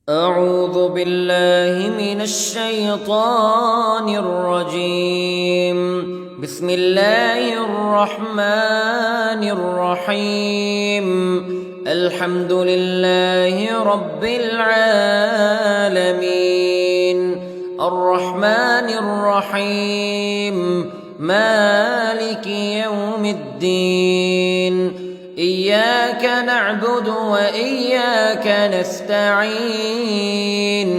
أعوذ بالله من الشيطان الرجيم. بسم الله الرحمن الرحيم. الحمد لله رب العالمين الرحمن الرحيم مالك يوم الدين. إياك نعبد وإياك نستعين.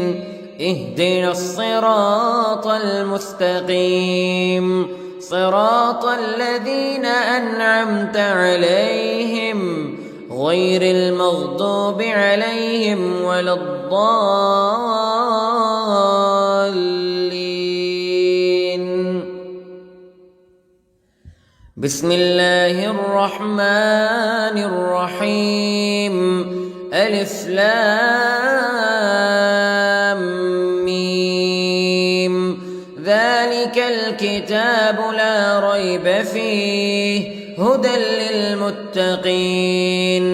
اهدنا الصراط المستقيم صراط الذين أنعمت عليهم غير المغضوب عليهم ولا الضالين. بسم الله الرحمن الرحيم. ألف لام ميم. ذلك الكتاب لا ريب فيه هدى للمتقين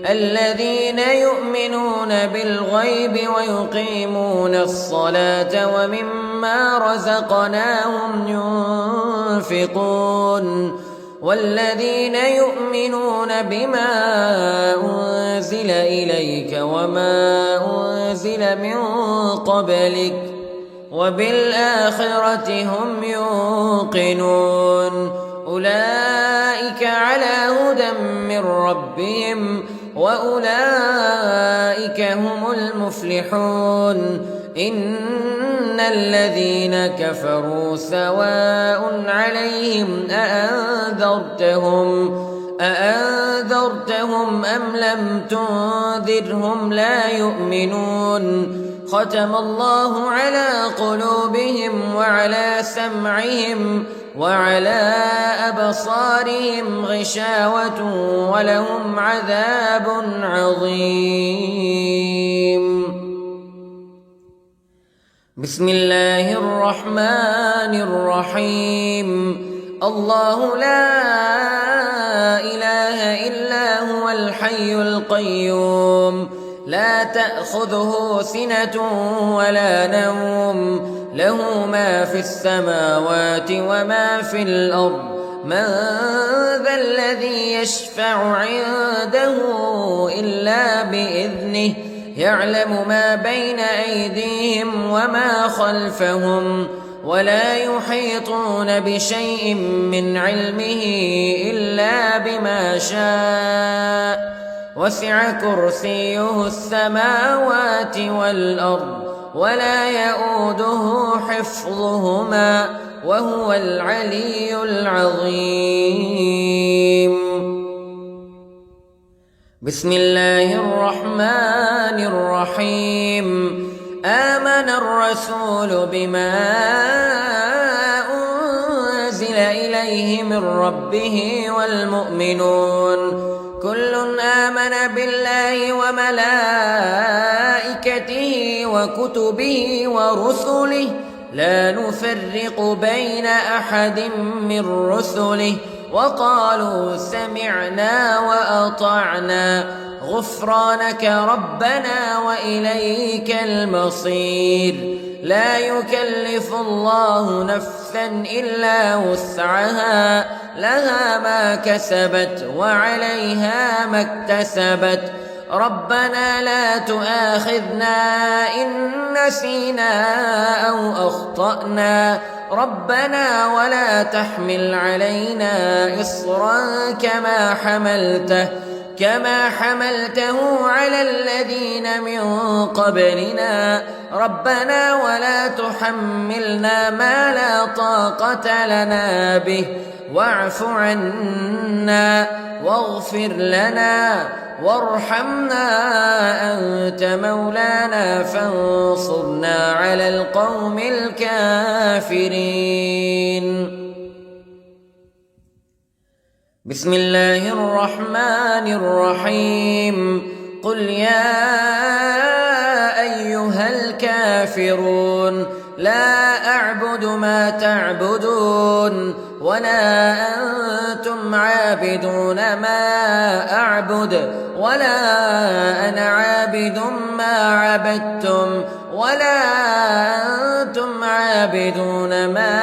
الذين يؤمنون بالغيب ويقيمون الصلاة ومما رزقناهم ينفقون والذين يؤمنون بما أنزل إليك وما أنزل من قبلك وبالآخرة هم يوقنون. أولئك على هدى من ربهم وأولئك هم المفلحون. إن الذين كفروا سواء عليهم أأنذرتهم أم لم تنذرهم لا يؤمنون. ختم الله على قلوبهم وعلى سمعهم وعلى أبصارهم غشاوة ولهم عذاب عظيم. بسم الله الرحمن الرحيم. الله لا إله إلا هو الحي القيوم لا تأخذه سنة ولا نوم له ما في السماوات وما في الأرض. من ذا الذي يشفع عنده إلا بإذنه يعلم ما بين أيديهم وما خلفهم ولا يحيطون بشيء من علمه إلا بما شاء. وسع كرسيه السماوات والأرض ولا يؤوده حفظهما وهو العلي العظيم. بسم الله الرحمن الرحيم. آمن الرسول بما أنزل إليه من ربه والمؤمنون كل آمن بالله وملائكته وكتبه ورسله لا نفرق بين أحد من رسله وقالوا سمعنا وأطعنا غفرانك ربنا وإليك المصير. لا يكلف الله نفسا إلا وسعها لها ما كسبت وعليها ما اكتسبت. ربنا لا تؤاخذنا إن نسينا أو أخطأنا ربنا ولا تحمل علينا إصرا كما حملته على الذين من قبلنا ربنا ولا تحملنا ما لا طاقة لنا به واعف عنا واغفر لنا وارحمنا أنت مولانا فانصرنا على القوم الكافرين. بسم الله الرحمن الرحيم. قل يا أيها الكافرون لا أعبد ما تعبدون ولا أنتم عابدون ما أعبد ولا أنا عابد ما عبدتم ولا أنتم عابدون ما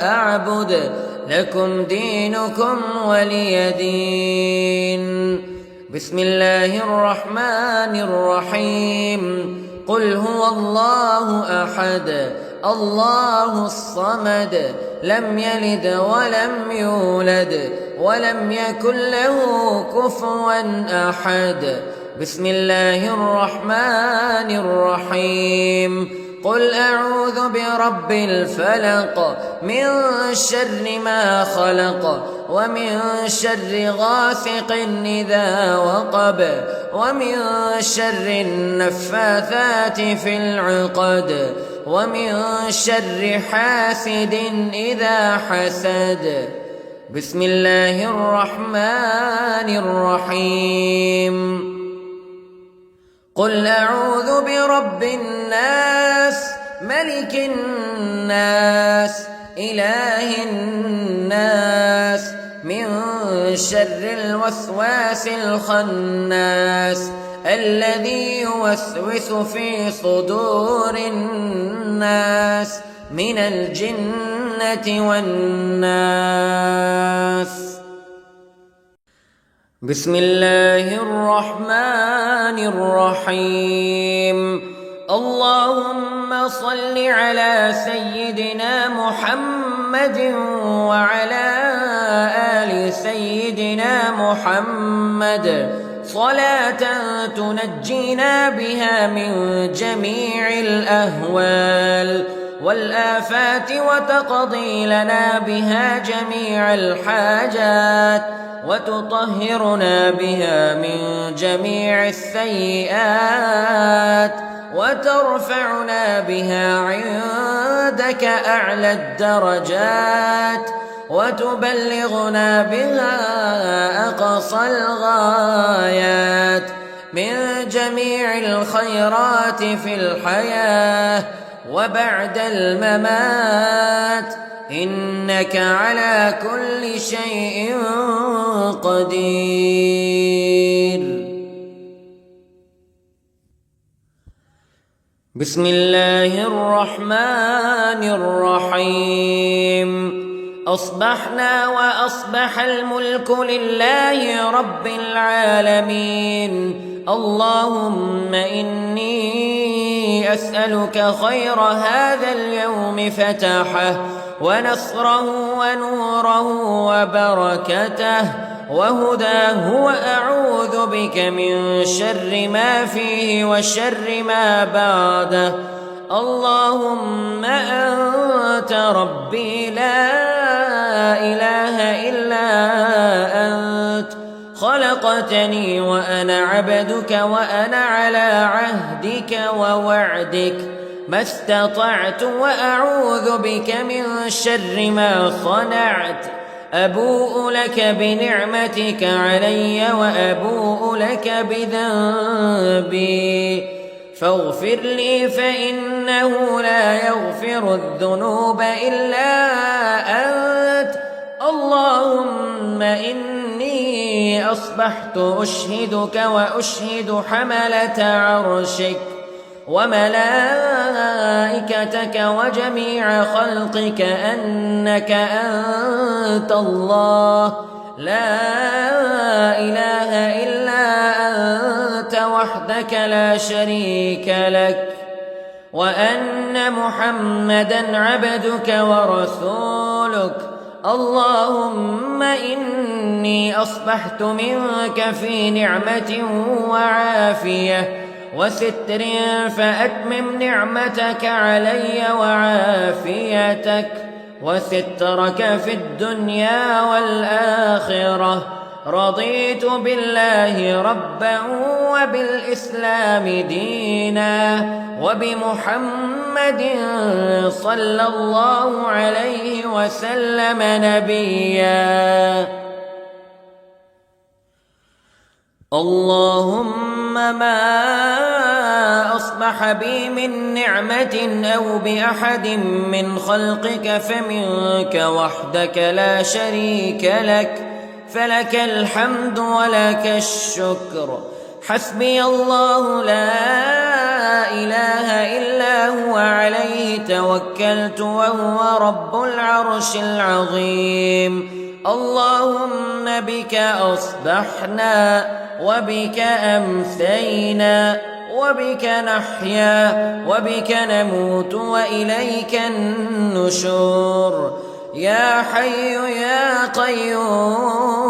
أعبد لكم دينكم ولي دين. بسم الله الرحمن الرحيم. قل هو الله أحد الله الصمد لم يلد ولم يولد ولم يكن له كفوا أحد. بسم الله الرحمن الرحيم. قل أعوذ برب الفلق من شر ما خلق ومن شر غاسق إذا وقب ومن شر النفاثات في العقد ومن شر حاسد إذا حسد. بسم الله الرحمن الرحيم. قل أعوذ برب الناس ملك الناس إله الناس من شر الوسواس الخناس الذي يوسوس في صدور الناس من الجنة والناس. بسم الله الرحمن الرحيم. اللهم صل على سيدنا محمد وعلى آل سيدنا محمد صلاة تنجينا بها من جميع الأهوال والآفات وتقضي لنا بها جميع الحاجات وتطهرنا بها من جميع السيئات وترفعنا بها عندك أعلى الدرجات وتبلغنا بها أقصى الغايات من جميع الخيرات في الحياة وبعد الممات إنك على كل شيء قدير. بسم الله الرحمن الرحيم. أصبحنا وأصبح الملك لله رب العالمين. اللهم إني أسألك خير هذا اليوم فتحه ونصره ونوره وبركته وهداه وأعوذ بك من شر ما فيه وشر ما بعده. اللهم أنت ربي لا إله إلا أنت خلقتني وأنا عبدك وأنا على عهدك ووعدك ما استطعت وأعوذ بك من شر ما صنعت. أبوء لك بنعمتك علي وأبوء لك بذنبي فاغفر لي فإنه لا يغفر الذنوب إلا أنت. اللهم إني أصبحت أشهدك وأشهد حملة عرشك وملائكتك وجميع خلقك أنك أنت الله لا إله إلا أنت وحدك لا شريك لك وأن محمدًا عبدك ورسولك. اللهم إني أصبحت منك في نعمة وعافية وستر فأتمم نعمتك علي وعافيتك وسترك في الدنيا والآخرة. رضيت بالله ربا وبالإسلام دينا وبمحمد صلى الله عليه وسلم نبيا. اللهم ما أصبح بي من نعمة أو بأحد من خلقك فمنك وحدك لا شريك لك فلك الحمد ولك الشكر. حسبي الله لا إله إلا هو عليه توكلت وهو رب العرش العظيم. اللهم بك أصبحنا وبك أمسينا وبك نحيا وبك نموت وإليك النشور. يا حي يا قيوم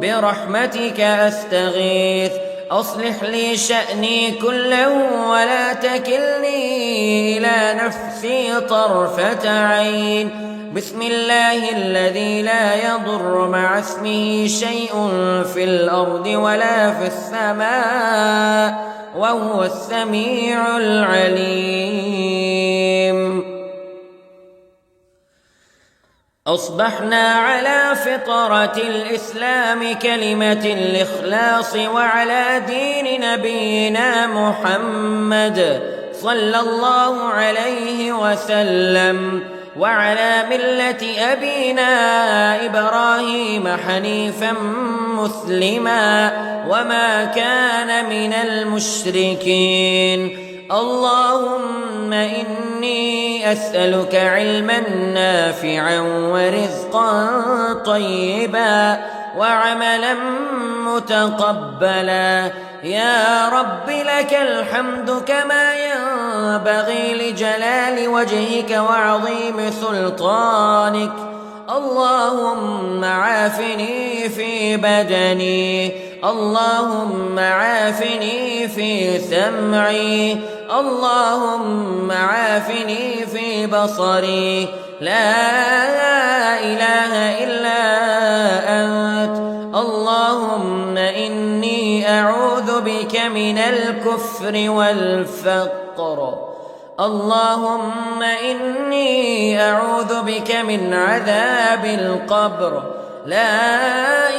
برحمتك أستغيث، أصلح لي شأني كله ولا تكلني إلى نفسي طرفة عين. بسم الله الذي لا يضر مع اسمه شيء في الأرض ولا في السماء وهو السميع العليم. أصبحنا على فطرة الإسلام كلمة الإخلاص وعلى دين نبينا محمد صلى الله عليه وسلم وعلى ملة أبينا إبراهيم حنيفا مسلما وما كان من المشركين. اللهم إني أسألك علما نافعا ورزقا طيبا وعملا متقبلا. يا رب لك الحمد كما ينبغي لجلال وجهك وعظيم سلطانك. اللهم عافني في بدني، اللهم عافني في سمعي، اللهم عافني في بصري. لا إله إلا أنت. اللهم إني أعوذ بك من الكفر والفقر. اللهم إني أعوذ بك من عذاب القبر. لا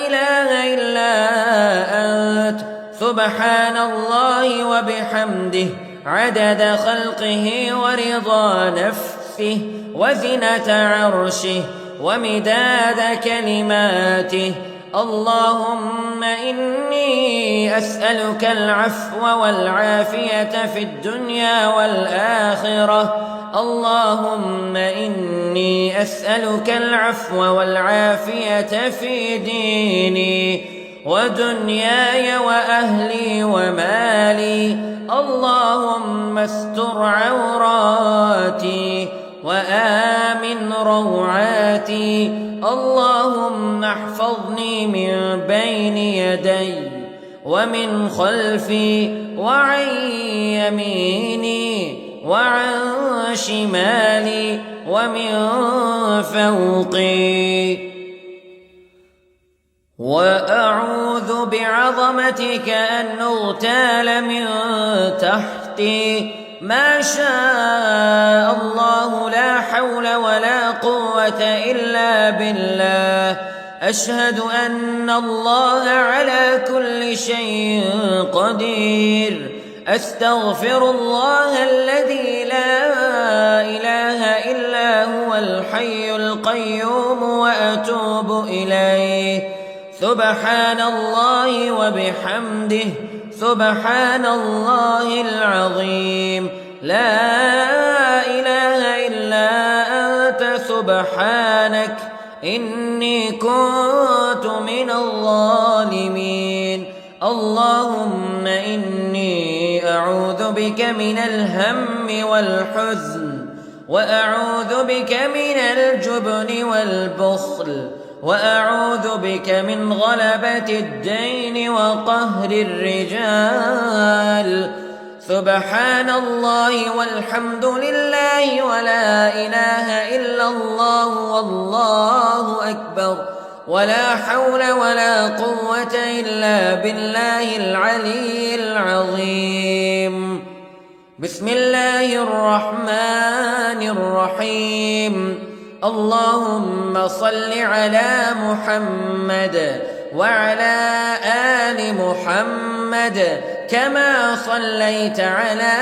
إله إلا أنت. سبحان الله وبحمده عدد خلقه ورضا نفسه وزنة عرشه ومداد كلماته. اللهم إني أسألك العفو والعافية في الدنيا والآخرة. اللهم إني أسألك العفو والعافية في ديني ودنياي وأهلي ومالي. اللهم استر عوراتي وآمن روعاتي. اللهم احفظني من بين يدي ومن خلفي وعن يميني وعن شمالي ومن فوقي. وأعوذ بعظمتك أن أغتال من تحتي. ما شاء الله لا حول ولا قوة إلا بالله. أشهد أن الله على كل شيء قدير. أستغفر الله الذي لا إله إلا هو الحي القيوم وأتوب إليه. سبحان الله وبحمده سبحان الله العظيم. لا إله إلا أنت سبحانك إني كنت من الظالمين. اللهم إني أعوذ بك من الهم والحزن وأعوذ بك من الجبن والبخل وأعوذ بك من غلبة الدين وقهر الرجال. سبحان الله والحمد لله ولا إله إلا الله والله أكبر ولا حول ولا قوة إلا بالله العلي العظيم. بسم الله الرحمن الرحيم. اللهم صل على محمد وعلى آل محمد كما صليت على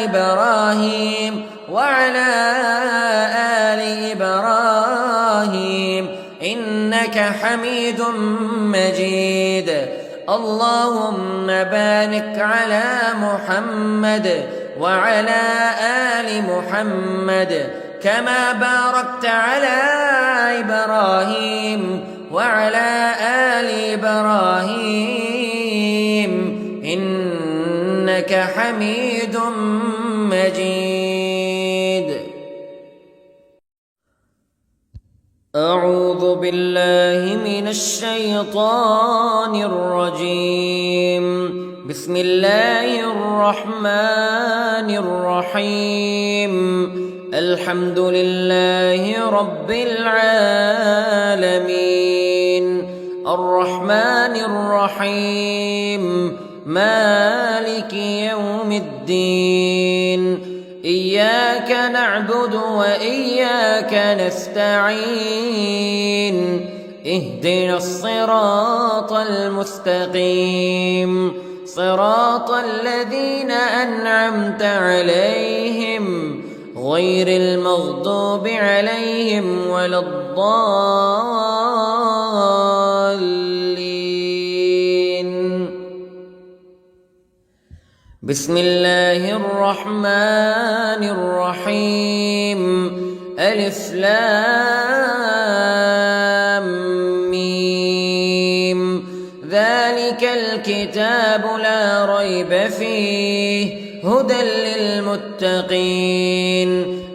إبراهيم وعلى آل إبراهيم إنك حميد مجيد. اللهم بارك على محمد وعلى آل محمد كما باركت على إبراهيم وعلى آل إبراهيم إنك حميد مجيد. أعوذ بالله من الشيطان الرجيم. بسم الله الرحمن الرحيم. الحمد لله رب العالمين الرحمن الرحيم مالك يوم الدين. إياك نعبد وإياك نستعين. اهدنا الصراط المستقيم صراط الذين أنعمت عليهم غير المغضوب عليهم ولا الضالين. بسم الله الرحمن الرحيم. ألف لام ميم. ذلك الكتاب لا ريب فيه هدى للمتقين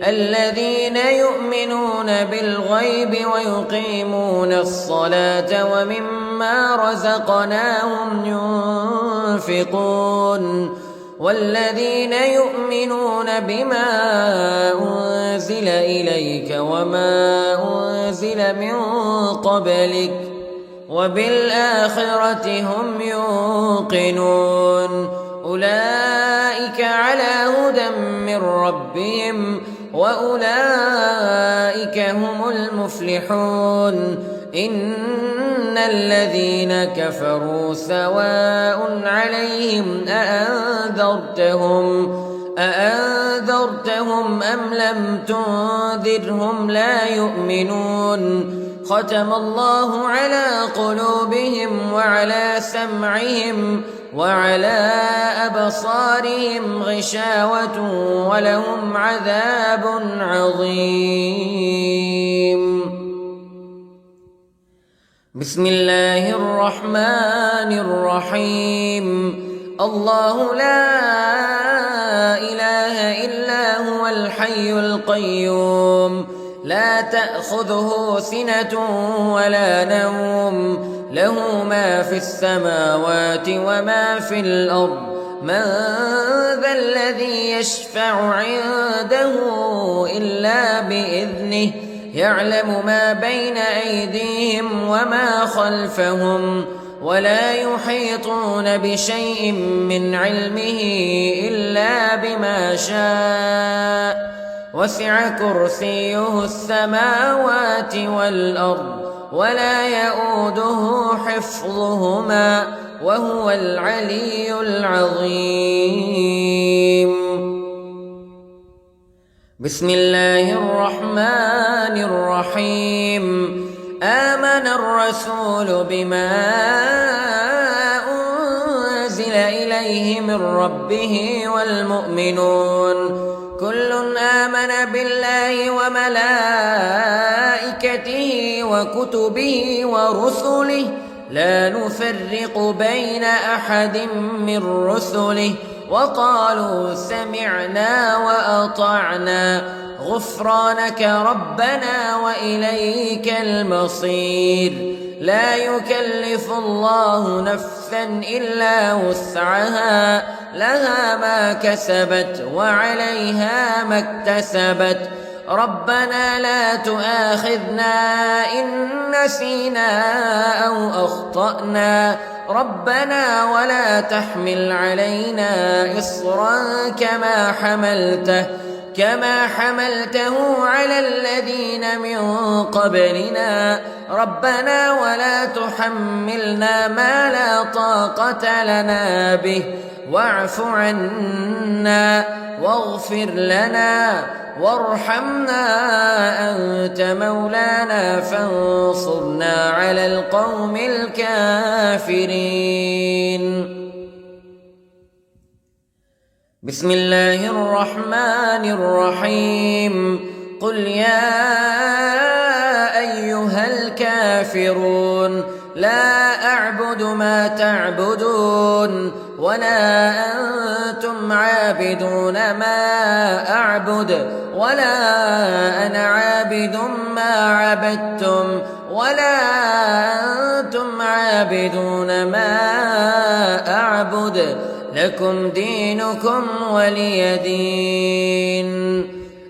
الذين يؤمنون بالغيب ويقيمون الصلاة ومما رزقناهم ينفقون والذين يؤمنون بما أنزل إليك وما أنزل من قبلك وبالآخرة هم يوقنون. أولئك على هدى من ربهم وأولئك هم المفلحون. إن الذين كفروا سواء عليهم أأنذرتهم أم لم تنذرهم لا يؤمنون. ختم الله على قلوبهم وعلى سمعهم وعلى أبصارهم غشاوة ولهم عذاب عظيم. بسم الله الرحمن الرحيم. الله لا إله إلا هو الحي القيوم لا تأخذه سنة ولا نوم له ما في السماوات وما في الأرض. من ذا الذي يشفع عنده إلا بإذنه يعلم ما بين أيديهم وما خلفهم ولا يحيطون بشيء من علمه إلا بما شاء. وسع كرسيه السماوات والأرض ولا يؤوده حفظهما وهو العلي العظيم. بسم الله الرحمن الرحيم. آمن الرسول بما أنزل إليه من ربه والمؤمنون كل آمن بالله وملائكته وكتبه ورسله لا نفرق بين أحد من رسله وقالوا سمعنا وأطعنا غفرانك ربنا وإليك المصير. لا يكلف الله نفسا إلا وسعها لها ما كسبت وعليها ما اكتسبت. ربنا لا تؤاخذنا إن نسينا أو أخطأنا ربنا ولا تحمل علينا إصرا كما حملته على الذين من قبلنا ربنا ولا تحملنا ما لا طاقة لنا به واعف عنا واغفر لنا وارحمنا أنت مولانا فانصرنا على القوم الكافرين. بسم الله الرحمن الرحيم. قل يا أيها الكافرون لا أعبد ما تعبدون ولا أنتم عابدون ما أعبد ولا أنا عابد ما عبدتم ولا أنتم عابدون ما أعبد لكم دينكم ولي دين.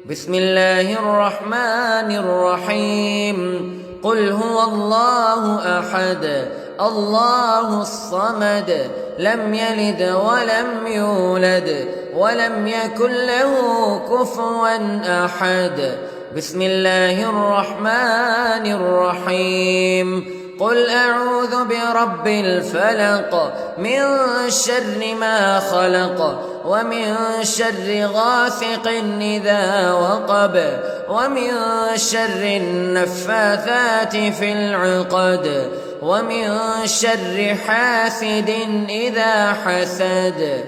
بسم الله الرحمن الرحيم. قل هو الله أحد الله الصمد لم يلد ولم يولد ولم يكن له كفوا أحد. بسم الله الرحمن الرحيم. قل أعوذ برب الفلق من شر ما خلق ومن شر غاسق إذا وقب ومن شر النفاثات في العقد ومن شر حاسد إذا حسد.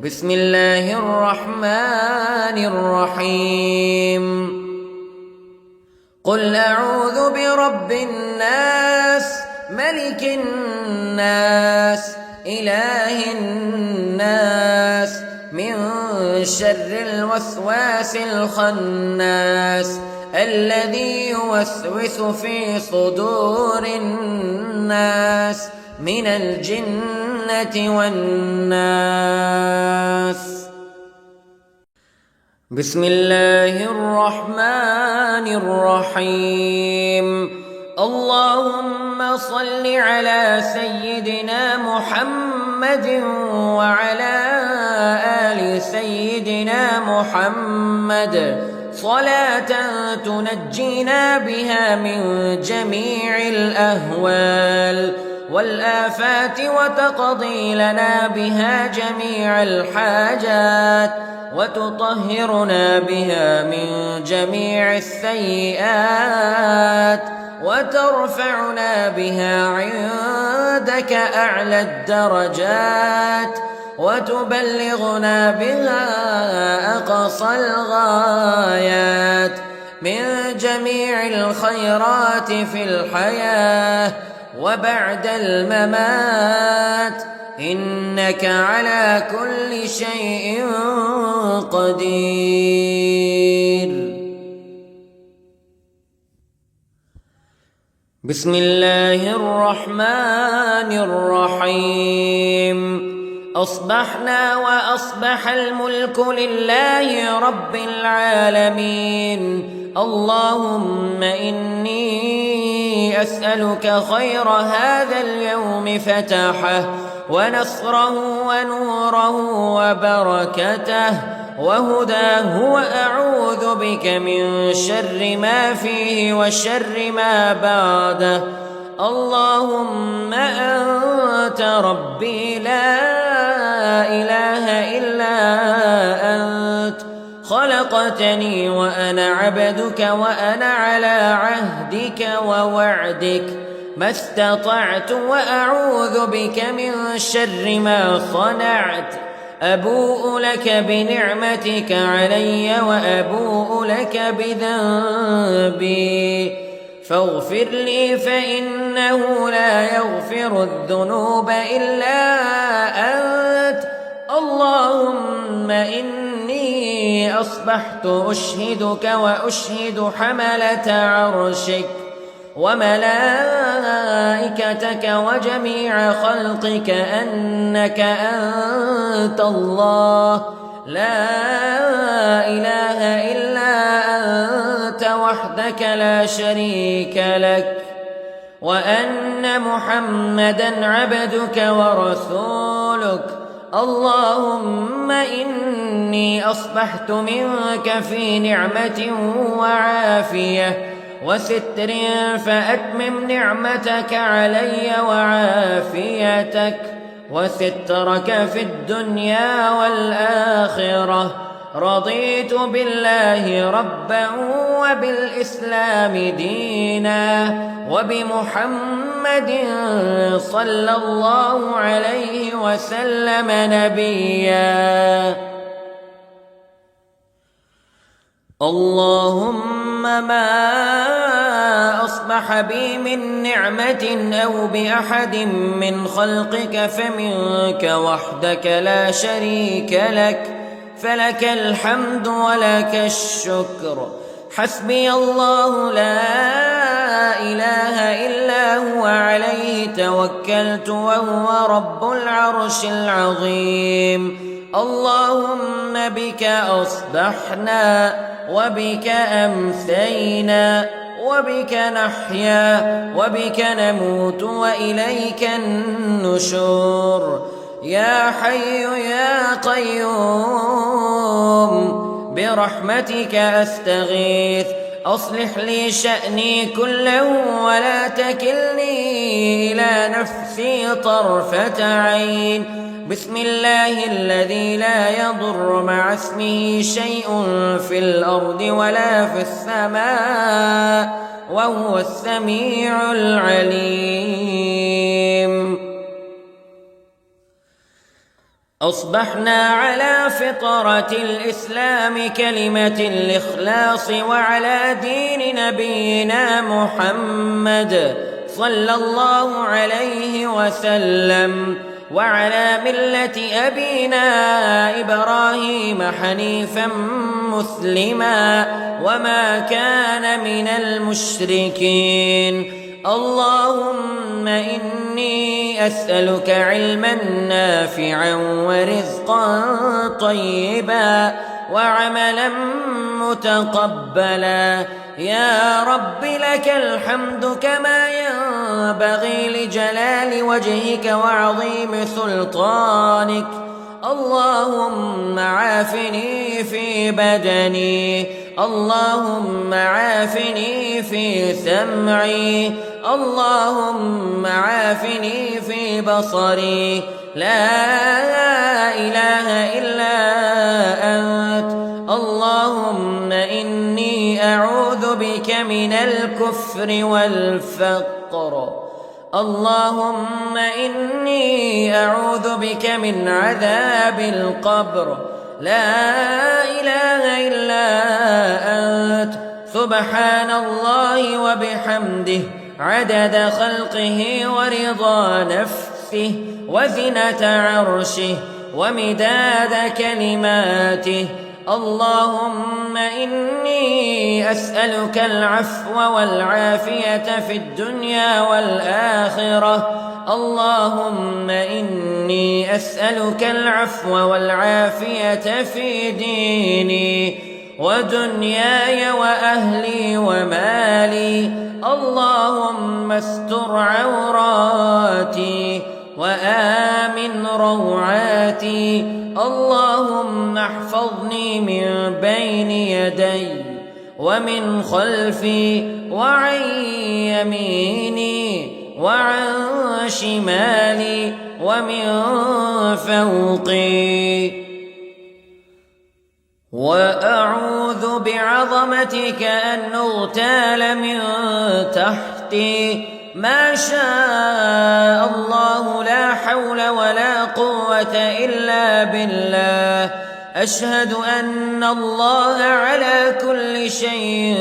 بسم الله الرحمن الرحيم. قل أعوذ برب الناس ملك الناس إله الناس من شر الوسواس الخناس الذي يوسوس في صدور الناس من الجنة والناس. بسم الله الرحمن الرحيم. اللهم صل على سيدنا محمد وعلى آل سيدنا محمد صلاة تنجينا بها من جميع الأهوال والآفات وتقضي لنا بها جميع الحاجات وتطهرنا بها من جميع السيئات وترفعنا بها عندك أعلى الدرجات وتبلغنا بها أقصى الغايات من جميع الخيرات في الحياة وبعد الممات إنك على كل شيء قدير. بسم الله الرحمن الرحيم. أصبحنا وأصبح الملك لله رب العالمين. اللهم إني أسألك خير هذا اليوم فتحه ونصره ونوره وبركته وهداه وأعوذ بك من شر ما فيه وشر ما بعده. اللهم أنت ربي لا إله إلا أنت خلقتني وأنا عبدك وأنا على عهدك ووعدك ما استطعت وأعوذ بك من شر ما صنعت. أبوء لك بنعمتك علي وأبوء لك بذنبي فاغفر لي فإنه لا يغفر الذنوب إلا أنت. اللهم إني أصبحت أشهدك وأشهد حملة عرشك وملائكتك وجميع خلقك أنك أنت الله لا إله إلا أنت وحدك لا شريك لك وأن محمدًا عبدك ورسولك. اللهم إني أصبحت منك في نعمة وعافية وستر فأتمم نعمتك علي وعافيتك وسترك في الدنيا والآخرة. رضيت بالله ربا وبالإسلام دينا وبمحمد صلى الله عليه وسلم نبيا. اللهم ما أصبح بي من نعمة أو بأحد من خلقك فمنك وحدك لا شريك لك، فلك الحمد ولك الشكر. حسبي الله لا إله إلا هو عليه توكلت وهو رب العرش العظيم. اللهم بك أصبحنا وبك أمسينا وبك نحيا وبك نموت وإليك النشور. يا حي يا قيوم برحمتك أستغيث، أصلح لي شأني كله ولا تكلني إلى نفسي طرفة عين. بسم الله الذي لا يضر مع اسمه شيء في الأرض ولا في السماء وهو السميع العليم. أصبحنا على فطرة الإسلام كلمة الإخلاص وعلى دين نبينا محمد صلى الله عليه وسلم وعلى ملة أبينا إبراهيم حنيفا مسلما وما كان من المشركين. اللهم إني أسألك علما نافعا ورزقا طيبا وعملا متقبلا. يا رب لك الحمد كما ينبغي لجلال وجهك وعظيم سلطانك. اللهم عافني في بدني، اللهم عافني في سمعي، اللهم عافني في بصري. لا إله إلا أنت. اللهم إني أعوذ بك من الكفر والفقر. اللهم إني أعوذ بك من عذاب القبر. لا إله إلا أنت. سبحان الله وبحمده عدد خلقه ورضا نفسه وزنة عرشه ومداد كلماته. اللهم إني أسألك العفو والعافية في الدنيا والآخرة. اللهم إني أسألك العفو والعافية في ديني ودنياي وأهلي ومالي. اللهم استر عوراتي وآمن روعاتي. اللهم احفظني من بين يدي ومن خلفي وعن يميني وعن شمالي ومن فوقي. وأعوذ بعظمتك أن أغتال من تحتي. ما شاء الله لا حول ولا قوة إلا بالله. أشهد أن الله على كل شيء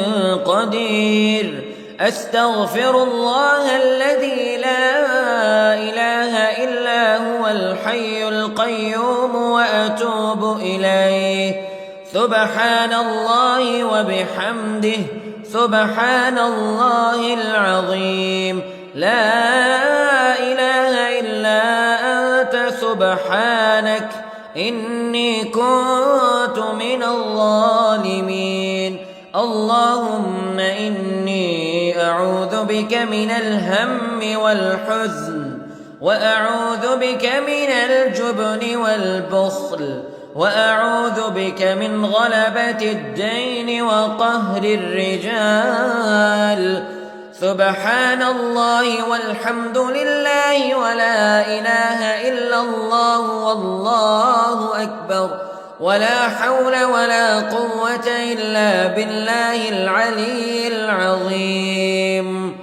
قدير. أستغفر الله الذي لا إله إلا هو الحي القيوم وأتوب إليه. سبحان الله وبحمده سبحان الله العظيم. لا إله إلا أنت سبحانك إني كنت من الظالمين. اللهم إني أعوذ بك من الهم والحزن وأعوذ بك من الجبن والبخل وأعوذ بك من غلبة الدين وقهر الرجال. سبحان الله والحمد لله ولا إله إلا الله والله أكبر ولا حول ولا قوة إلا بالله العلي العظيم.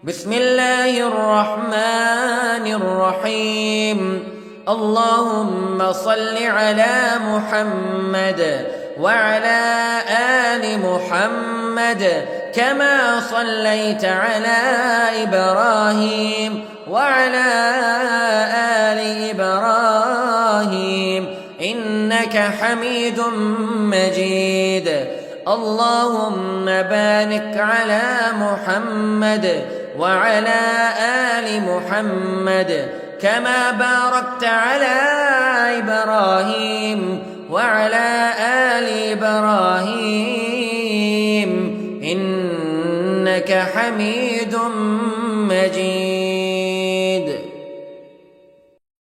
بسم الله الرحمن الرحيم. اللهم صل على محمد وعلى آل محمد كما صليت على إبراهيم وعلى آل إبراهيم إنك حميد مجيد. اللهم بارك على محمد وعلى آل محمد كما باركت على إبراهيم وعلى آل إبراهيم إنك حميد